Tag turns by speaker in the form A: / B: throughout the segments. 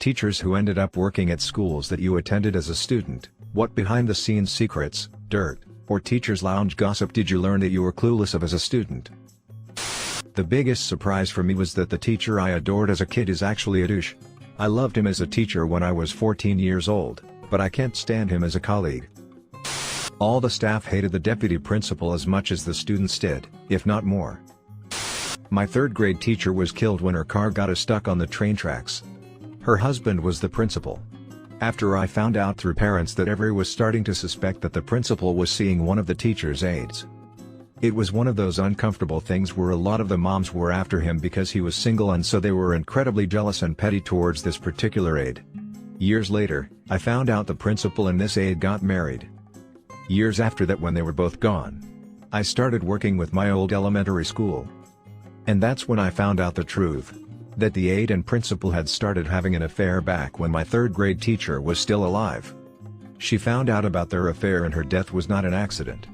A: Teachers who ended up working at schools that you attended as a student, what behind-the-scenes secrets, dirt, or teachers' lounge gossip did you learn that you were clueless of as a student? The biggest surprise for me was that the teacher I adored as a kid is actually a douche. I loved him as a teacher when I was 14 years old, but I can't stand him as a colleague. All the staff hated the deputy principal as much as the students did, if not more. My third grade teacher was killed when her car got stuck on the train tracks. Her husband was the principal. After I found out through parents that everyone was starting to suspect that the principal was seeing one of the teacher's aides. It was one of those uncomfortable things where a lot of the moms were after him because he was single, and so they were incredibly jealous and petty towards this particular aide. Years later, I found out the principal and this aide got married. Years after that, when they were both gone, I started working with my old elementary school. And that's when I found out the truth. That the aide and principal had started having an affair back when my third grade teacher was still alive. She found out about their affair and her death was not an accident.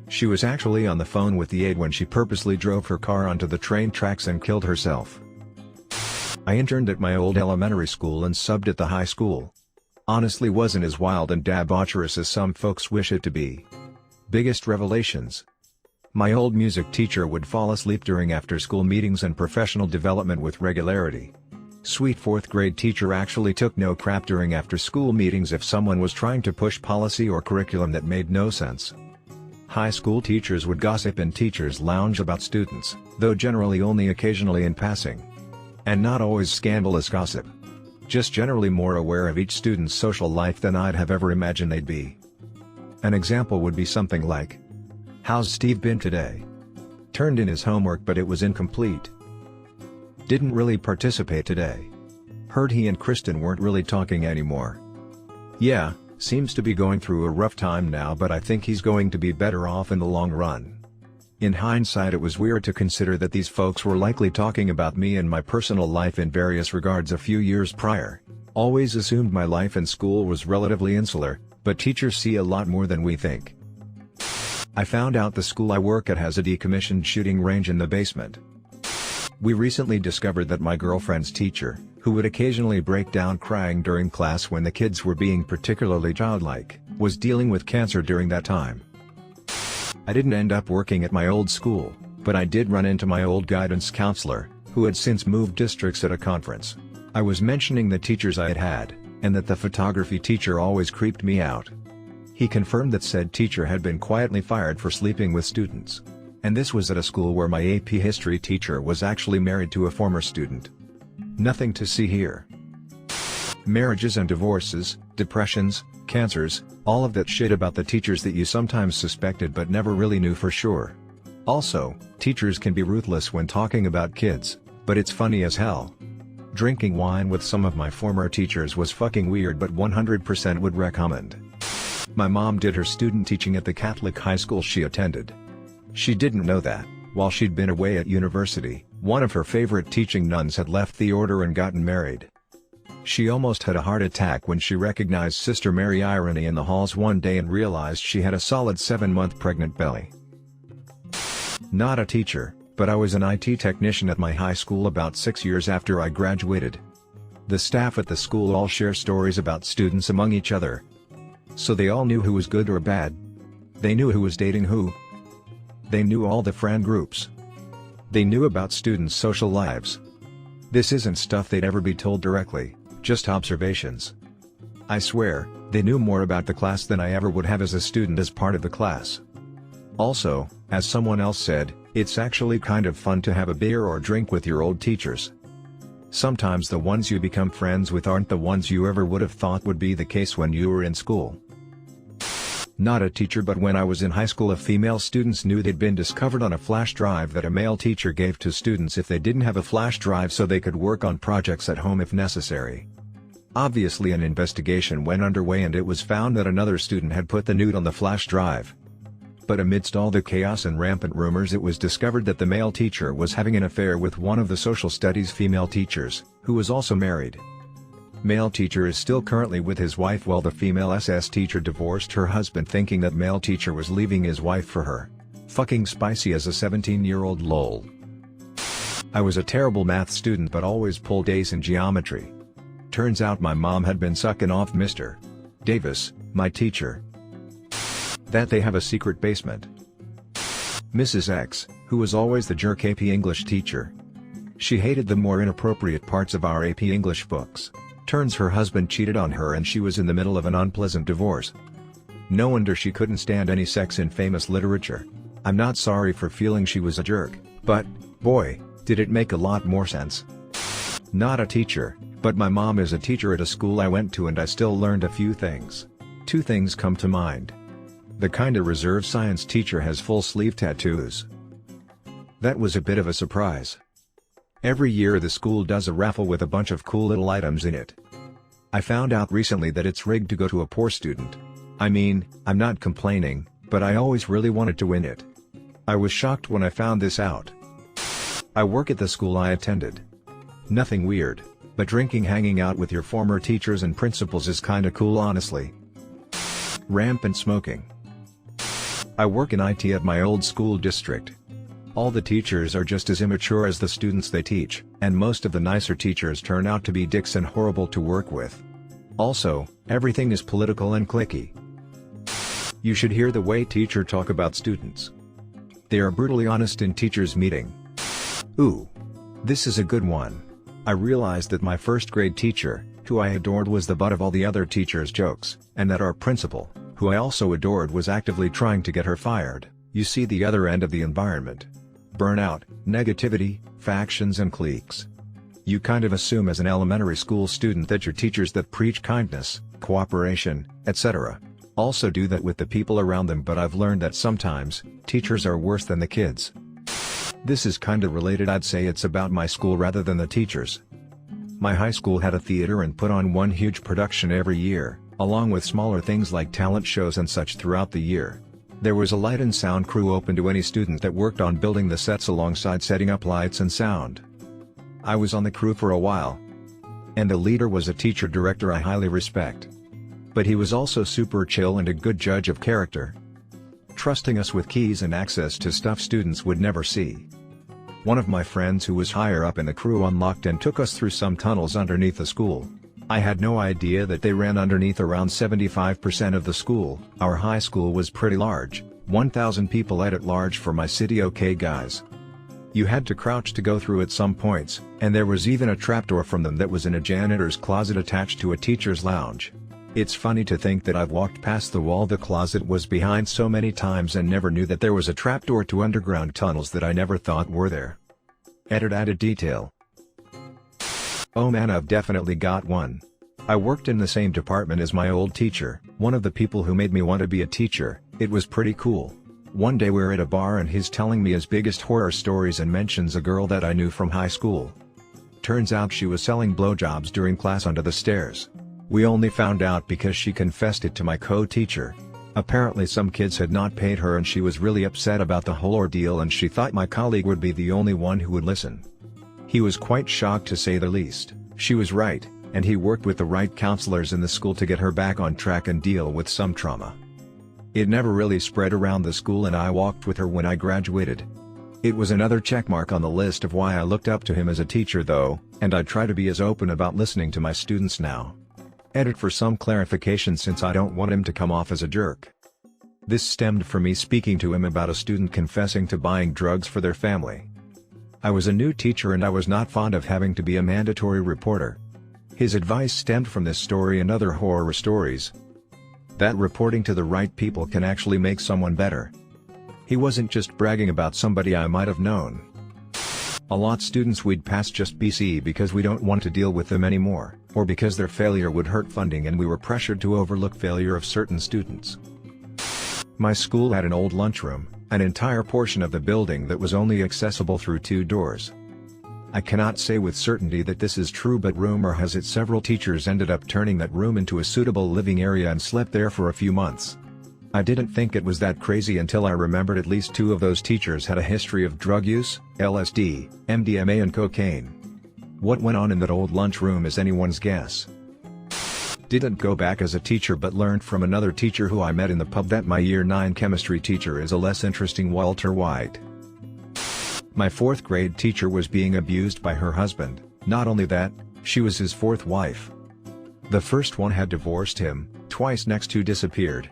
A: She was actually on the phone with the aide when she purposely drove her car onto the train tracks and killed herself. I interned at my old elementary school and subbed at the high school. Honestly, wasn't as wild and debaucherous as some folks wish it to be. Biggest revelations. My old music teacher would fall asleep during after-school meetings and professional development with regularity. Sweet fourth grade teacher actually took no crap during after-school meetings if someone was trying to push policy or curriculum that made no sense. High school teachers would gossip in teachers' lounge about students, though generally only occasionally in passing. And not always scandalous gossip. Just generally more aware of each student's social life than I'd have ever imagined they'd be. An example would be something like, "How's Steve been today? Turned in his homework but it was incomplete. Didn't really participate today. Heard he and Kristen weren't really talking anymore. Yeah, seems to be going through a rough time now, but I think he's going to be better off in the long run." In hindsight, it was weird to consider that these folks were likely talking about me and my personal life in various regards a few years prior. Always assumed my life in school was relatively insular, but teachers see a lot more than we think. I found out the school I work at has a decommissioned shooting range in the basement. We recently discovered that my girlfriend's teacher, who would occasionally break down crying during class when the kids were being particularly childlike, was dealing with cancer during that time. I didn't end up working at my old school, but I did run into my old guidance counselor, who had since moved districts, at a conference. I was mentioning the teachers I had had, and that the photography teacher always creeped me out. He confirmed that said teacher had been quietly fired for sleeping with students. And this was at a school where my AP history teacher was actually married to a former student. Nothing to see here. Marriages and divorces, depressions, cancers, all of that shit about the teachers that you sometimes suspected but never really knew for sure. Also, teachers can be ruthless when talking about kids, but it's funny as hell. Drinking wine with some of my former teachers was fucking weird, but 100% would recommend. My mom did her student teaching at the Catholic high school she attended. She didn't know that, while she'd been away at university, one of her favorite teaching nuns had left the order and gotten married. She almost had a heart attack when she recognized Sister Mary Irony in the halls one day and realized she had a solid 7-month pregnant belly. Not a teacher, but I was an IT technician at my high school about 6 years after I graduated. The staff at the school all share stories about students among each other. So they all knew who was good or bad. They knew who was dating who. They knew all the friend groups. They knew about students' social lives. This isn't stuff they'd ever be told directly, just observations. I swear, they knew more about the class than I ever would have as a student as part of the class. Also, as someone else said, it's actually kind of fun to have a beer or drink with your old teachers. Sometimes the ones you become friends with aren't the ones you ever would have thought would be the case when you were in school. Not a teacher, but when I was in high school, if female students knew they'd been discovered on a flash drive that a male teacher gave to students if they didn't have a flash drive so they could work on projects at home if necessary. Obviously an investigation went underway and it was found that another student had put the nude on the flash drive. But amidst all the chaos and rampant rumors, it was discovered that the male teacher was having an affair with one of the social studies female teachers, who was also married. Male teacher is still currently with his wife, while the female SS teacher divorced her husband thinking that male teacher was leaving his wife for her. Fucking spicy as a 17-year-old lol. I was a terrible math student but always pulled A's in geometry. Turns out my mom had been sucking off Mr. Davis, my teacher. That they have a secret basement. Mrs. X, who was always the jerk AP English teacher. She hated the more inappropriate parts of our AP English books. Turns her husband cheated on her and she was in the middle of an unpleasant divorce. No wonder she couldn't stand any sex in famous literature. I'm not sorry for feeling she was a jerk, but, boy, did it make a lot more sense. Not a teacher, but my mom is a teacher at a school I went to and I still learned a few things. Two things come to mind. The kinda reserved science teacher has full sleeve tattoos. That was a bit of a surprise. Every year the school does a raffle with a bunch of cool little items in it. I found out recently that it's rigged to go to a poor student. I mean, I'm not complaining, but I always really wanted to win it. I was shocked when I found this out. I work at the school I attended. Nothing weird, but hanging out with your former teachers and principals is kinda cool honestly. Rampant smoking. I work in IT at my old school district. All the teachers are just as immature as the students they teach, and most of the nicer teachers turn out to be dicks and horrible to work with. Also, everything is political and cliquey. You should hear the way teachers talk about students. They are brutally honest in teachers' meeting. Ooh. This is a good one. I realized that my first grade teacher, who I adored, was the butt of all the other teachers' jokes, and that our principal, who I also adored, was actively trying to get her fired. You see the other end of the environment. Burnout, negativity, factions and cliques. You kind of assume as an elementary school student that your teachers that preach kindness, cooperation, etc. also do that with the people around them, but I've learned that sometimes, teachers are worse than the kids. This is kinda related. I'd say it's about my school rather than the teachers. My high school had a theater and put on one huge production every year, along with smaller things like talent shows and such throughout the year. There was a light and sound crew open to any student that worked on building the sets alongside setting up lights and sound. I was on the crew for a while. And the leader was a teacher director I highly respect. But he was also super chill and a good judge of character. Trusting us with keys and access to stuff students would never see. One of my friends who was higher up in the crew unlocked and took us through some tunnels underneath the school. I had no idea that they ran underneath around 75% of the school. Our high school was pretty large, 1,000 people at large for my city. Okay guys. You had to crouch to go through at some points, and there was even a trapdoor from them that was in a janitor's closet attached to a teacher's lounge. It's funny to think that I've walked past the wall the closet was behind so many times and never knew that there was a trapdoor to underground tunnels that I never thought were there. Added detail. Oh man, I've definitely got one. I worked in the same department as my old teacher, one of the people who made me want to be a teacher. It was pretty cool. One day we're at a bar and he's telling me his biggest horror stories and mentions a girl that I knew from high school. Turns out she was selling blowjobs during class under the stairs. We only found out because she confessed it to my co-teacher. Apparently some kids had not paid her and she was really upset about the whole ordeal and she thought my colleague would be the only one who would listen. He was quite shocked to say the least. She was right, and he worked with the right counselors in the school to get her back on track and deal with some trauma. It never really spread around the school and I walked with her when I graduated. It was another checkmark on the list of why I looked up to him as a teacher though, and I try to be as open about listening to my students now. Edit for some clarification since I don't want him to come off as a jerk. This stemmed from me speaking to him about a student confessing to buying drugs for their family. I was a new teacher and I was not fond of having to be a mandatory reporter. His advice stemmed from this story and other horror stories. That reporting to the right people can actually make someone better. He wasn't just bragging about somebody I might have known. A lot students we'd pass just BC because we don't want to deal with them anymore, or because their failure would hurt funding and we were pressured to overlook failure of certain students. My school had an old lunchroom, an entire portion of the building that was only accessible through 2 doors. I cannot say with certainty that this is true, but rumor has it several teachers ended up turning that room into a suitable living area and slept there for a few months. I didn't think it was that crazy until I remembered at least 2 of those teachers had a history of drug use, LSD, MDMA and cocaine. What went on in that old lunchroom is anyone's guess. Didn't go back as a teacher but learned from another teacher who I met in the pub that my year 9 chemistry teacher is a less interesting Walter White. My 4th grade teacher was being abused by her husband. Not only that, she was his 4th wife. The first one had divorced him, twice next two disappeared.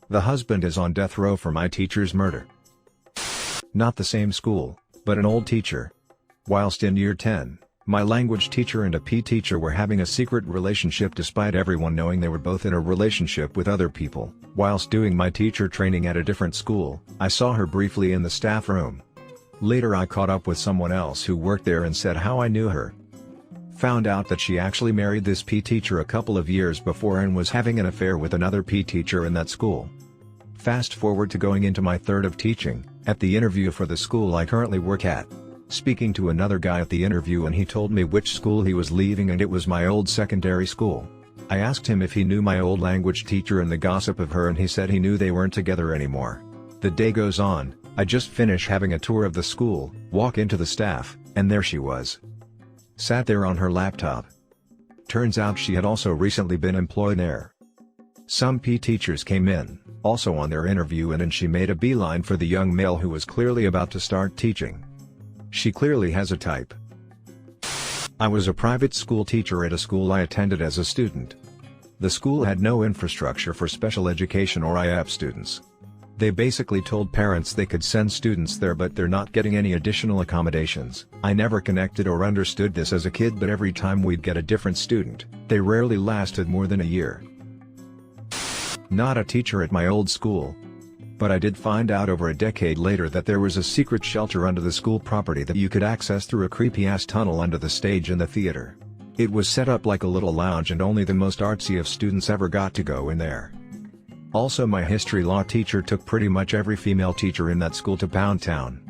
A: The husband is on death row for my teacher's murder. Not the same school, but an old teacher. Whilst in year 10, my language teacher and a PE teacher were having a secret relationship despite everyone knowing they were both in a relationship with other people. Whilst doing my teacher training at a different school, I saw her briefly in the staff room. Later I caught up with someone else who worked there and said how I knew her. Found out that she actually married this PE teacher a couple of years before and was having an affair with another PE teacher in that school. Fast forward to going into my third of teaching, at the interview for the school I currently work at. Speaking to another guy at the interview and he told me which school he was leaving and it was my old secondary school. I asked him if he knew my old language teacher and the gossip of her and he said he knew they weren't together anymore. The day goes on, I just finish having a tour of the school, walk into the staff, and there she was. Sat there on her laptop. Turns out she had also recently been employed there. Some PE teachers came in, also on their interview and she made a beeline for the young male who was clearly about to start teaching. She clearly has a type. I was a private school teacher at a school I attended as a student. The school had no infrastructure for special education or IEP students. They basically told parents they could send students there but they're not getting any additional accommodations. I never connected or understood this as a kid but every time we'd get a different student, they rarely lasted more than a year. Not a teacher at my old school. But I did find out over a decade later that there was a secret shelter under the school property that you could access through a creepy-ass tunnel under the stage and the theater. It was set up like a little lounge and only the most artsy of students ever got to go in there. Also my history law teacher took pretty much every female teacher in that school to Pound Town.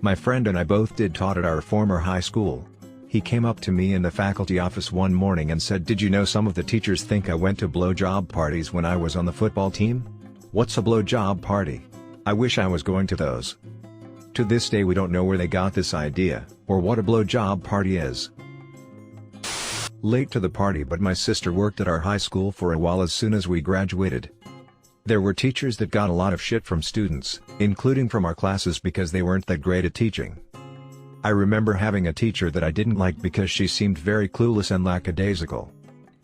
A: My friend and I both did taught at our former high school. He came up to me in the faculty office one morning and said, "Did you know some of the teachers think I went to blowjob parties when I was on the football team? What's a blowjob party? I wish I was going to those." To this day we don't know where they got this idea, or what a blowjob party is. Late to the party but my sister worked at our high school for a while as soon as we graduated. There were teachers that got a lot of shit from students, including from our classes because they weren't that great at teaching. I remember having a teacher that I didn't like because she seemed very clueless and lackadaisical.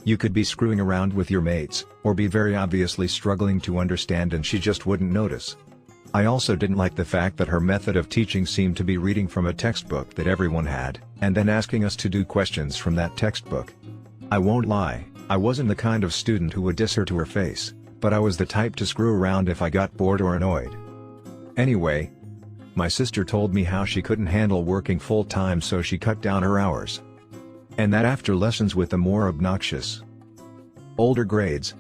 A: You could be screwing around with your mates, or be very obviously struggling to understand and she just wouldn't notice. I also didn't like the fact that her method of teaching seemed to be reading from a textbook that everyone had, and then asking us to do questions from that textbook. I won't lie, I wasn't the kind of student who would diss her to her face, but I was the type to screw around if I got bored or annoyed. Anyway, my sister told me how she couldn't handle working full-time so she cut down her hours. And that after lessons with the more obnoxious, older grades,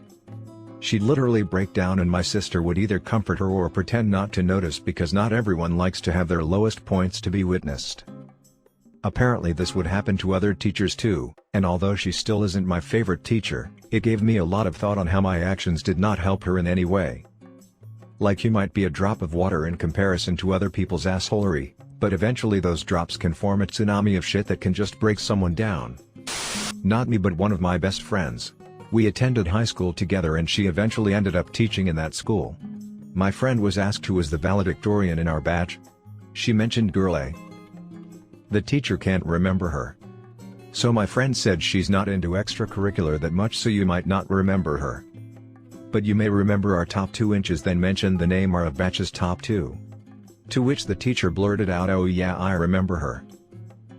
A: she'd literally break down and my sister would either comfort her or pretend not to notice because not everyone likes to have their lowest points to be witnessed. Apparently this would happen to other teachers too, and although she still isn't my favorite teacher, it gave me a lot of thought on how my actions did not help her in any way. Like you might be a drop of water in comparison to other people's assholery, but eventually those drops can form a tsunami of shit that can just break someone down. Not me but one of my best friends. We attended high school together and she eventually ended up teaching in that school. My friend was asked who was the valedictorian in our batch. She mentioned Girl A. The teacher can't remember her. So my friend said she's not into extracurricular that much so you might not remember her. But you may remember our top 2 inches, then mentioned the name of batch's top 2. To which the teacher blurted out, "Oh yeah, I remember her.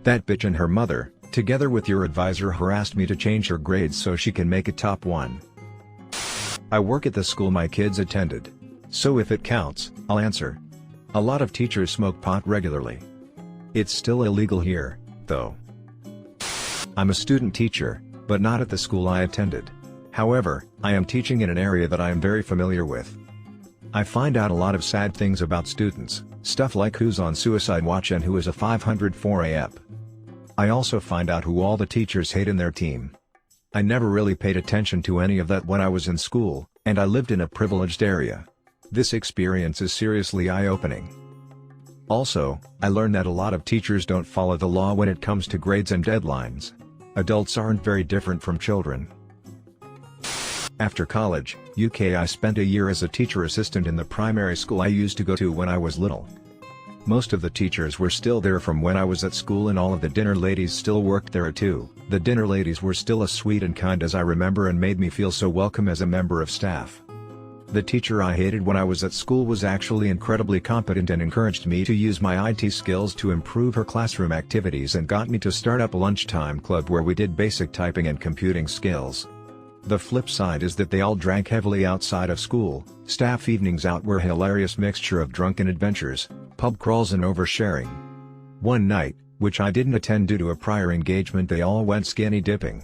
A: That bitch and her mother, together with your advisor, harassed me to change her grades so she can make it top 1. I work at the school my kids attended. So if it counts, I'll answer. A lot of teachers smoke pot regularly. It's still illegal here, though. I'm a student teacher, but not at the school I attended. However, I am teaching in an area that I am very familiar with. I find out a lot of sad things about students, stuff like who's on suicide watch and who is a 504 AEP. I also find out who all the teachers hate in their team. I never really paid attention to any of that when I was in school, and I lived in a privileged area. This experience is seriously eye-opening. Also, I learned that a lot of teachers don't follow the law when it comes to grades and deadlines. Adults aren't very different from children. After college, UK, I spent a year as a teacher assistant in the primary school I used to go to when I was little. Most of the teachers were still there from when I was at school and all of the dinner ladies still worked there too, The dinner ladies were still as sweet and kind as I remember and made me feel so welcome as a member of staff. The teacher I hated when I was at school was actually incredibly competent and encouraged me to use my IT skills to improve her classroom activities and got me to start up a lunchtime club where we did basic typing and computing skills. The flip side is that they all drank heavily outside of school. Staff evenings out were a hilarious mixture of drunken adventures, pub crawls and oversharing. One night, which I didn't attend due to a prior engagement, they all went skinny dipping.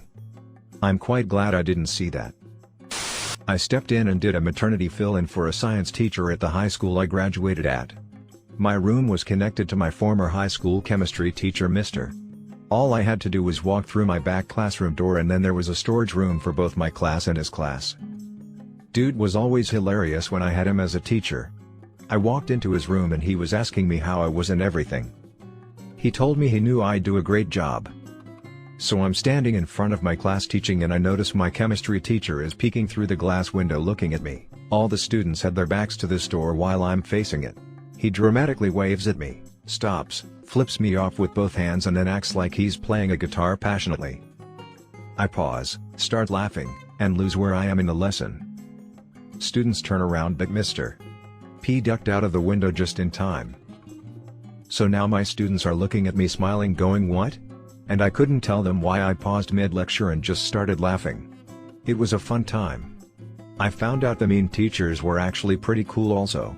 A: I'm quite glad I didn't see that. I stepped in and did a maternity fill-in for a science teacher at the high school I graduated at. My room was connected to my former high school chemistry teacher Mr. All I had to do was walk through my back classroom door and then there was a storage room for both my class and his class. Dude was always hilarious when I had him as a teacher. I walked into his room and he was asking me how I was and everything. He told me he knew I'd do a great job. So I'm standing in front of my class teaching and I notice my chemistry teacher is peeking through the glass window looking at me. All the students had their backs to this door while I'm facing it. He dramatically waves at me, stops, flips me off with both hands and then acts like he's playing a guitar passionately. I pause, start laughing, and lose where I am in the lesson. Students turn around but Mr. P ducked out of the window just in time. So now my students are looking at me smiling going what? And I couldn't tell them why I paused mid-lecture and just started laughing. It was a fun time. I found out the mean teachers were actually pretty cool also.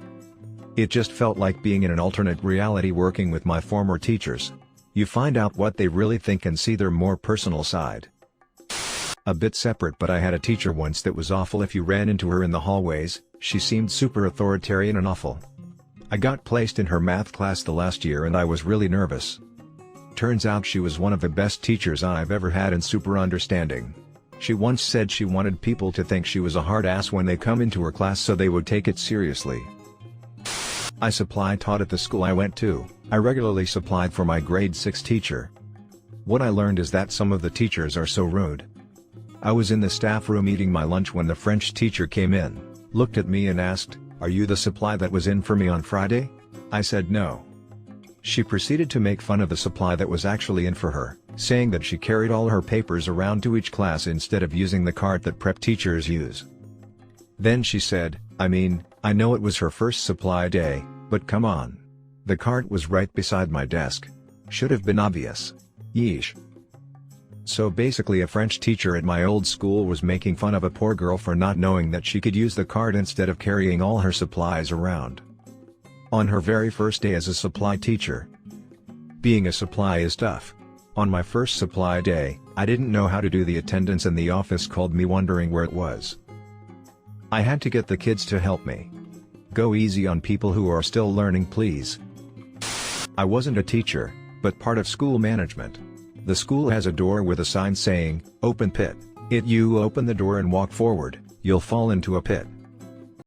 A: It just felt like being in an alternate reality working with my former teachers. You find out what they really think and see their more personal side. A bit separate, but I had a teacher once that was awful. If you ran into her in the hallways, she seemed super authoritarian and awful. I got placed in her math class the last year and I was really nervous. Turns out she was one of the best teachers I've ever had and super understanding. She once said she wanted people to think she was a hard ass when they come into her class so they would take it seriously. I supply taught at the school I went to. I regularly supplied for my grade 6 teacher. What I learned is that some of the teachers are so rude. I was in the staff room eating my lunch when the French teacher came in, looked at me and asked, "Are you the supply that was in for me on Friday?" I said no. She proceeded to make fun of the supply that was actually in for her, saying that she carried all her papers around to each class instead of using the cart that prep teachers use. Then she said, I know it was her first supply day, but come on. The cart was right beside my desk. Should have been obvious. Yeesh. So basically a French teacher at my old school was making fun of a poor girl for not knowing that she could use the cart instead of carrying all her supplies around. On her very first day as a supply teacher. Being a supply is tough. On my first supply day, I didn't know how to do the attendance and the office called me wondering where it was. I had to get the kids to help me. Go easy on people who are still learning please. I wasn't a teacher, but part of school management. The school has a door with a sign saying, "Open pit." You open the door and walk forward, you'll fall into a pit.